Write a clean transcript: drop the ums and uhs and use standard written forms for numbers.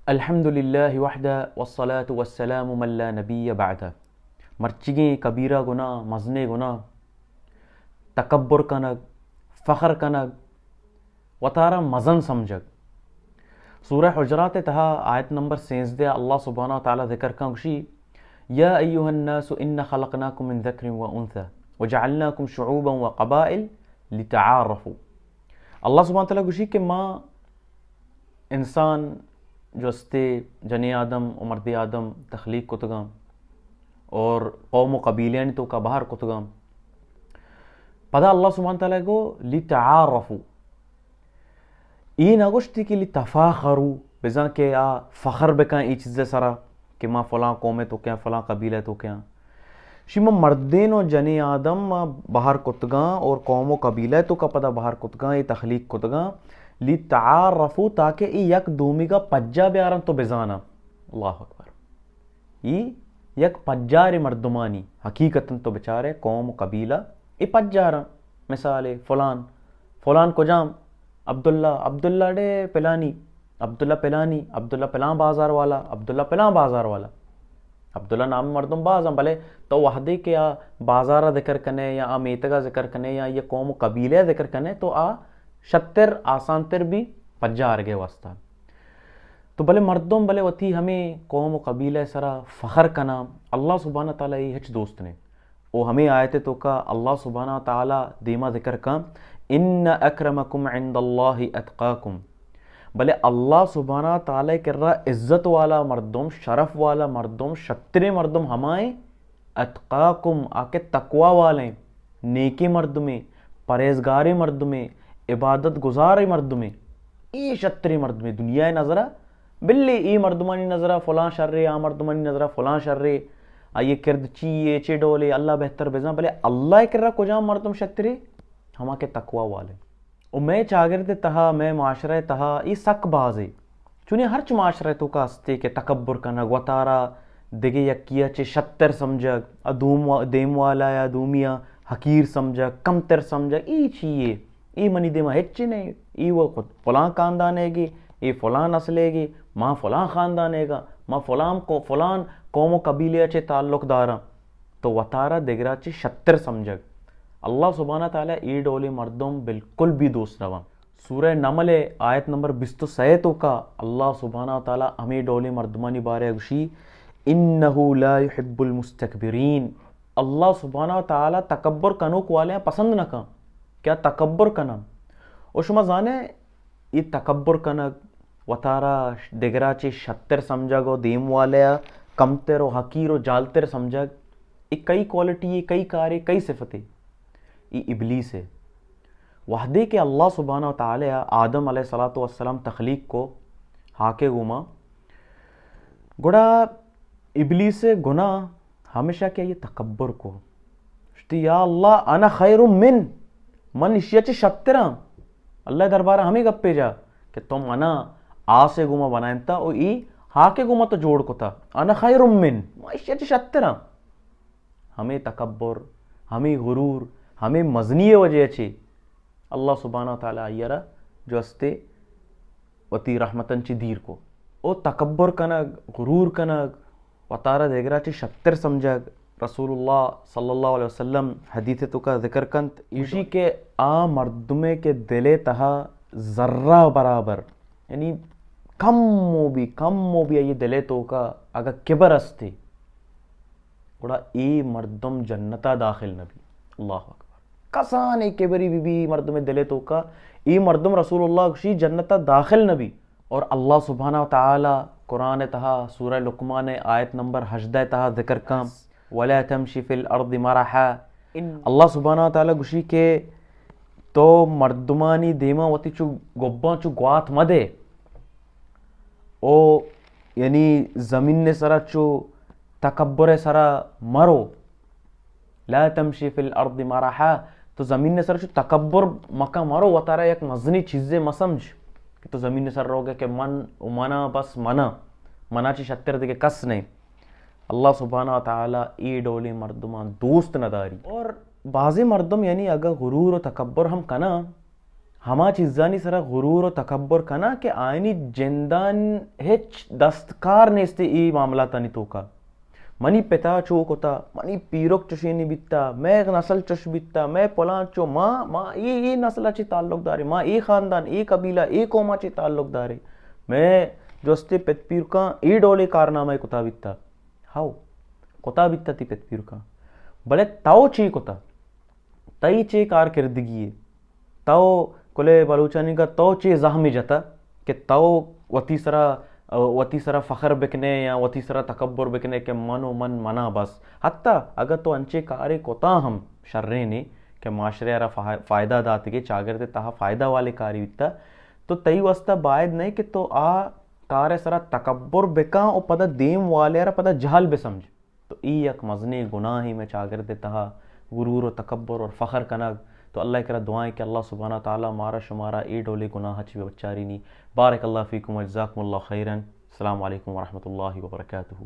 الحمد لله وحده والصلاة والسلام من لا نبي بعده. مرچگیں کبیرہ گناہ مزنے گناہ تکبر کنگ فخر کنگ وطارہ مزن سمجھگ. سورہ حجرات تہا آیت نمبر 16 اللہ سبحانہ وتعالی ذکر کنگشی یا ایہا الناس ان خلقناکم من ذکر و انثى وجعلناکم شعوبا وقبائل لتعارفوا. اللہ سبحانہ وتعالی گوشی کہ ماں انسان جو استے جنی آدم و مرد آدم تخلیق کتگام اور قوم و قبیلیاں تو کا باہر کتگام پدا اللہ سبحانہ تعالیٰ کو لتعارفوا ای نگوشتی کہ لتفاخروا بزن کہ آ فخر بکن ای چیز سرا کہ ما فلاں قوم تو کیا فلاں قبیلہ تو کیا شما مردین و جنی آدم باہر کتگاں اور قوم و قبیلہ تو کا پدا باہر کتگاں ای تخلیق کتگاں لتعارفوا تاکہ ای یک دومی کا پجا بیارن تو بزانا. اللہ اکبر. ای یک پجار مردمانی حقیقتاً تو بچارے قوم و قبیلہ ای پجارن. مثال فلان کو جام عبداللہ ڈے پلانی عبداللہ پلان بازار والا عبداللہ پلان بازار والا عبداللہ نام مردم بازم بلے تو وحدی کے آ بازارہ ذکر کنے یا آ میتگا ذکر کنے یا یہ قوم و قبیلہ ذکر کنے تو آ شتر آسان تر بھی پجار گئے واسطہ. تو بلے مردم بلے وتی ہمیں قوم و قبیلہ سرا فخر کنا اللہ سبحانہ تعالیٰ یہ ہچ دوست نے او ہمیں آیت تو کا اللہ سبحانہ تعالیٰ دیما ذکر کا ان اکرمکم عند اللہ اتقاکم. بلے اللہ سبحانہ تعالیٰ کر رہا عزت والا مردم شرف والا مردم شتر مردم ہمائیں اتقاکم آکے تقوی والے نیکی مردمیں پرہیزگاری مردمیں عبادت گزار مردمیں ای شتری مردمیں دنیا نظرہ بلی ای مردمانی نظرہ فلاں شرے آ مردمانی نظرہ فلاں شرے آئیے کرد چیئے چے ڈولے اللہ بہتر بزن بلے اللہ کر رہا کجام مردم شتری ہما کے تقوی والے. او میں چاگرد تہا میں معاشرہ تہا ای سک بازے چونی ہرچ معاشرہ تو کا ہستے کہ تکبر کنگ وطارہ دگے یکیا چے شتر سمجھگ دیم والا یا دومیا حقیر سمجھگ کمتر سمجھگ ای چیئے ای منی دیما ہچ نہیں ای وہ خود فلاں خاندانے گی ای فلاں نسلے گی ماں فلاں خاندانے گا ماں فلاں قوم و قبیلے چے تعلق دارا تو وطارہ دگرا چے شتر سمجھگ. اللہ سبحانہ تعالیٰ ای ڈولی مردم بالکل بھی دوست روا. سورہ نمل آیت نمبر 26 تو کا اللہ سبحانہ تعالیٰ ہمیں ڈولی مردمانی بارے گوشی انہو لا يحب المستکبرین. اللہ سبحانہ تعالیٰ تکبر کنوک والے پسند نہ کن. کیا تکبر کنا او شما زانے یہ تکبر کنگ وطارہ دگرا چے شتر سمجھگ و دیم والے کمتر و حقیر و جالتر سمجھگ ایک کئی کوالٹی کئی کارے کئی صفتیں یہ ابلیس ہے. وحدے کہ اللہ سبحانہ وتعالی آدم علیہ السلام تخلیق کو ہاکے گما گوڑا ابلیس گناہ ہمیشہ کیا یہ تکبر کو یا اللہ انا خیر من اشیا چے شترہ اللہ دربارہ ہمیں گپے جا کہ تم انا آ سے گما بنائیں تا او ای ہاکے گما تو جوڑ کو تا انا خیر من اشیا چے شترہ. ہمیں تکبر ہمیں غرور ہمیں مزنی وجہ چے اللہ سبحانہ تعالیٰ آئیرہ جو استے وتی رحمتن چی دیر کو او تکبر کنگ غرور کنگ وطارہ دیگرہ چی شتر سمجھگ. رسول اللہ صلی اللہ علیہ وسلم حدیث تو کا ذکر کنت اسی کے آ مردمے کے دلے تہا ذرہ برابر یعنی کم مو بھی یہ دلے تو کا اگر کبر استے گوڑا ای مردم جنتا داخل نبی. اللہ اکبر. کسانے کبری بی مردم دلے تو کا ای مردم رسول اللہ کشی جنتا داخل نبی. اور اللہ سبحانہ وتعالی قرآن تہا سورہ لقمان آیت نمبر 18 تہا ذکر کام وَلَا تَمْشِ فِي الْأَرْضِ مَرَحًا. اللہ سبحانہ وتعالی گوشی کہ تو مردمانی دیما وتی چو گباں چو گوات مدے او یعنی زمین نے سرا چو تکبر سرا مرو لا تمشی فی الارض مرحا تو زمین نے سر چو تکبر مکہ مرو وطارہ یک مزنی چیزیں مسمجھ کہ تو زمین نے سر رو گے کہ من منا بس منا چی شتر دے کے کس نہیں. اللہ سبحانہ وتعالی ای ڈولی مردمان دوست نداری. اور بعضی مردم یعنی اگر غرور و تکبر ہم کنا ہما چیزانی سرا غرور و تکبر کنا کہ آئینی جندان ہچ دستکار نیستے ای معاملاتانی تو کا منی پتا چو کتا منی پیروک چشینی بیتا میں نسل چش بیتا میں پلان چو ماں ای نسل چی تعلق دارے ماں ای خاندان ای قبیلہ ای قوما چی تعلق دارے میں جوستے پت پیرکاں ای ڈولے کارنامہ کتا بیتا ہاو کتا بیتا تی پت پیرکاں بلے تاو چی کتا تائی چے کارکردگی تاو کلے بلوچانی کا تو چے زہمی جتا کہ تو وتی سرا فخر بکنے یا وتی سرا تکبر بکنے کہ منو من منا بس حتیٰ اگر تو انچے کارے کوتا ہم شررینے کہ معاشرے ارا فائدہ داتگے چاگرتے تہا فائدہ والے کاری بیتا تو تئی واسطہ باید نہیں کہ تو آ کارے سرا تکبر بکاں اور پدا دیم والے ارا پدا جہل بے سمجھ تو ای یک مزنی گناہی میں چاگرتے تہا غرور و تکبر اور فخر کنگ تو اللہ کرا دعائیں کہ اللہ سبحانہ تعالیٰ مارا شمارا اے ڈولے گناہ چی بچاری نی بارک اللہ فیکم و جزاکم اللہ خیرن السلام علیکم ورحمۃ اللہ وبرکاتہ.